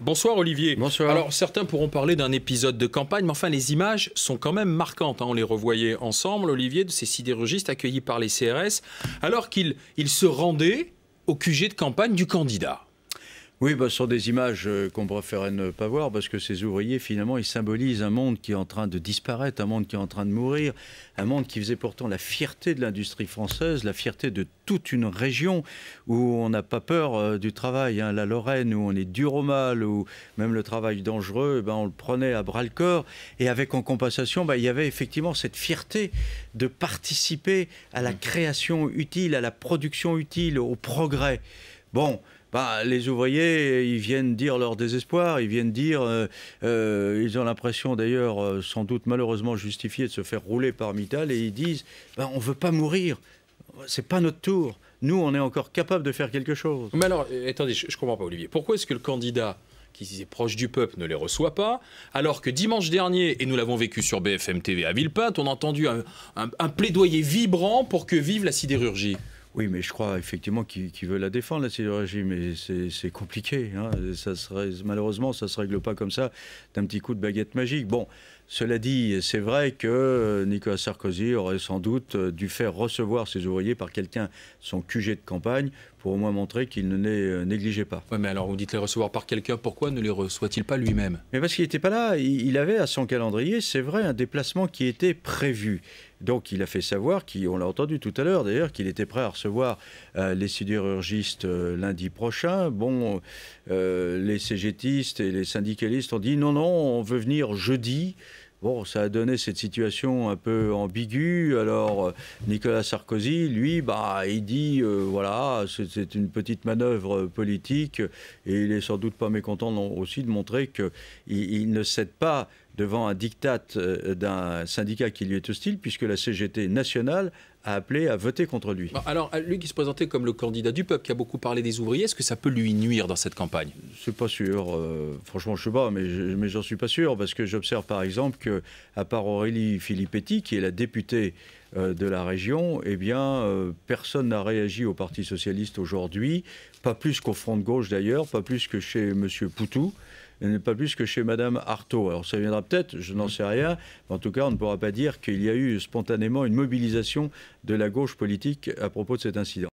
Bonsoir Olivier. Bonsoir. Alors certains pourront parler d'un épisode de campagne, mais enfin les images sont quand même marquantes. On les revoyait ensemble, Olivier, de ces sidérurgistes accueillis par les CRS, alors qu'ils se rendaient au QG de campagne du candidat. Oui, ce sont des images qu'on préférait ne pas voir parce que ces ouvriers, finalement, ils symbolisent un monde qui est en train de disparaître, un monde qui est en train de mourir, un monde qui faisait pourtant la fierté de l'industrie française, la fierté de toute une région où on n'a pas peur du travail. La Lorraine, où on est dur au mal, où même le travail dangereux, on le prenait à bras-le-corps. Et avec en compensation, il y avait effectivement cette fierté de participer à la création utile, à la production utile, au progrès. Les ouvriers, ils viennent dire leur désespoir, ils viennent dire, ils ont l'impression d'ailleurs, sans doute malheureusement justifiée, de se faire rouler par Mittal, et ils disent, on ne veut pas mourir, c'est pas notre tour, nous on est encore capable de faire quelque chose. Mais alors, attendez, je ne comprends pas Olivier, pourquoi est-ce que le candidat qui est proche du peuple ne les reçoit pas, alors que dimanche dernier, et nous l'avons vécu sur BFM TV à Villepinte, on a entendu un plaidoyer vibrant pour que vive la sidérurgie? Oui, mais je crois effectivement qu'il veut la défendre, la sidérurgie, mais c'est compliqué. Malheureusement, ça ne se règle pas comme ça, d'un petit coup de baguette magique. Cela dit, c'est vrai que Nicolas Sarkozy aurait sans doute dû faire recevoir ses ouvriers par quelqu'un, son QG de campagne, pour au moins montrer qu'il ne les négligeait pas. Oui, mais alors vous dites les recevoir par quelqu'un, pourquoi ne les reçoit-il pas lui-même? Mais parce qu'il n'était pas là, il avait à son calendrier, c'est vrai, un déplacement qui était prévu. Donc il a fait savoir, on l'a entendu tout à l'heure d'ailleurs, qu'il était prêt à recevoir les sidérurgistes lundi prochain. Les CGTistes et les syndicalistes ont dit non, on veut venir jeudi. Ça a donné cette situation un peu ambiguë. Alors, Nicolas Sarkozy, lui, il dit, c'est une petite manœuvre politique et il est sans doute pas mécontent aussi de montrer qu'il ne cède pas devant un diktat d'un syndicat qui lui est hostile, puisque la CGT nationale a appelé à voter contre lui. Alors, lui qui se présentait comme le candidat du peuple, qui a beaucoup parlé des ouvriers, est-ce que ça peut lui nuire dans cette campagne? C'est pas sûr. Franchement, je sais pas, mais j'en suis pas sûr, parce que j'observe par exemple qu'à part Aurélie Filippetti, qui est la députée de la région, personne n'a réagi au Parti socialiste aujourd'hui, pas plus qu'au Front de gauche d'ailleurs, pas plus que chez M. Poutou, et pas plus que chez Mme Artaud. Alors ça viendra peut-être, je n'en sais rien, mais en tout cas on ne pourra pas dire qu'il y a eu spontanément une mobilisation de la gauche politique à propos de cet incident.